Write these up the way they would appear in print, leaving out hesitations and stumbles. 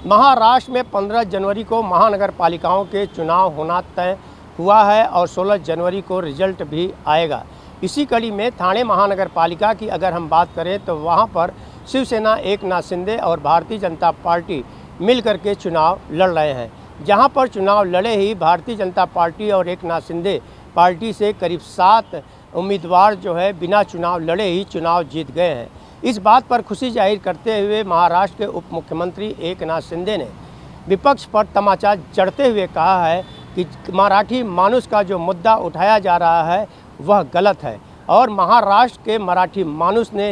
महाराष्ट्र में 15 जनवरी को महानगर पालिकाओं के चुनाव होना तय हुआ है और 16 जनवरी को रिजल्ट भी आएगा। इसी कड़ी में ठाणे महानगर पालिका की अगर हम बात करें तो वहां पर शिवसेना एकनाथ शिंदे और भारतीय जनता पार्टी मिलकर के चुनाव लड़ रहे हैं। जहां पर चुनाव लड़े ही भारतीय जनता पार्टी और एकनाथ शिंदे पार्टी से करीब 7 उम्मीदवार जो है बिना चुनाव लड़े ही चुनाव जीत गए हैं। इस बात पर खुशी जाहिर करते हुए महाराष्ट्र के उप मुख्यमंत्री एकनाथ शिंदे ने विपक्ष पर तमाचा जड़ते हुए कहा है कि मराठी मानुष का जो मुद्दा उठाया जा रहा है वह गलत है और महाराष्ट्र के मराठी मानुष ने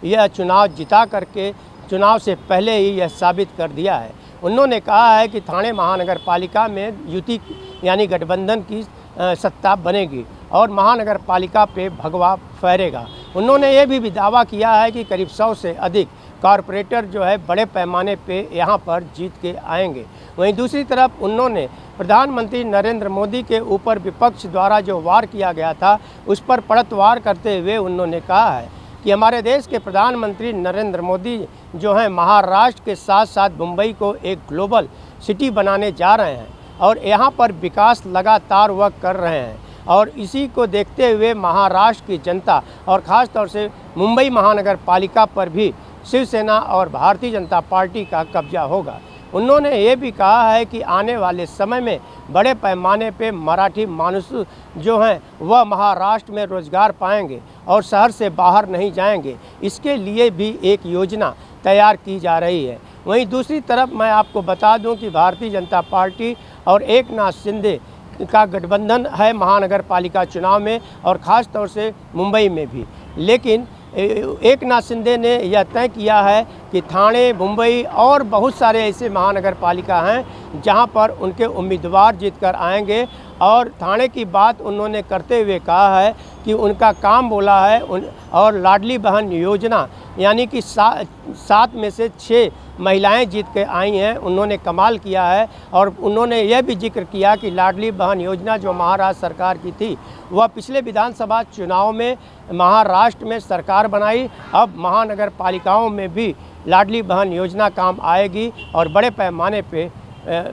यह चुनाव जिता करके चुनाव से पहले ही यह साबित कर दिया है। उन्होंने कहा है कि ठाणे महानगर पालिका में युति यानी गठबंधन की सत्ता बनेगी और महानगर पालिका पे भगवा फहरेगा। उन्होंने ये भी दावा किया है कि करीब 100 से अधिक कॉरपोरेटर जो है बड़े पैमाने पे यहाँ पर जीत के आएंगे। वहीं दूसरी तरफ उन्होंने प्रधानमंत्री नरेंद्र मोदी के ऊपर विपक्ष द्वारा जो वार किया गया था उस पर पलटवार करते हुए उन्होंने कहा है कि हमारे देश के प्रधानमंत्री नरेंद्र मोदी जो हैं महाराष्ट्र के साथ साथ मुंबई को एक ग्लोबल सिटी बनाने जा रहे हैं और यहाँ पर विकास लगातार वह कर रहे हैं और इसी को देखते हुए महाराष्ट्र की जनता और ख़ास तौर से मुंबई महानगर पालिका पर भी शिवसेना और भारतीय जनता पार्टी का कब्जा होगा। उन्होंने ये भी कहा है कि आने वाले समय में बड़े पैमाने पे मराठी मानुष जो हैं वह महाराष्ट्र में रोज़गार पाएंगे और शहर से बाहर नहीं जाएंगे। इसके लिए भी एक योजना तैयार की जा रही है। वहीं दूसरी तरफ मैं आपको बता दूं कि भारतीय जनता पार्टी और एकनाथ शिंदे का गठबंधन है महानगर पालिका चुनाव में और ख़ास तौर से मुंबई में भी। लेकिन एकनाथ शिंदे ने यह तय किया है कि ठाणे, मुंबई और बहुत सारे ऐसे महानगर पालिका हैं जहां पर उनके उम्मीदवार जीतकर आएंगे। और ठाणे की बात उन्होंने करते हुए कहा है कि उनका काम बोला है और लाडली बहन योजना यानी कि 7 में से 6 महिलाएं जीत के आई हैं। उन्होंने कमाल किया है और उन्होंने यह भी जिक्र किया कि लाडली बहन योजना जो महाराष्ट्र सरकार की थी वह पिछले विधानसभा चुनाव में महाराष्ट्र में सरकार बनाई। अब महानगर पालिकाओं में भी लाडली बहन योजना काम आएगी और बड़े पैमाने पे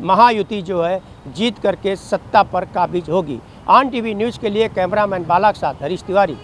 महायुति जो है जीत करके सत्ता पर काबिज होगी। ऑन टीवी न्यूज़ के लिए कैमरामैन बाला के साथ हरीश तिवारी।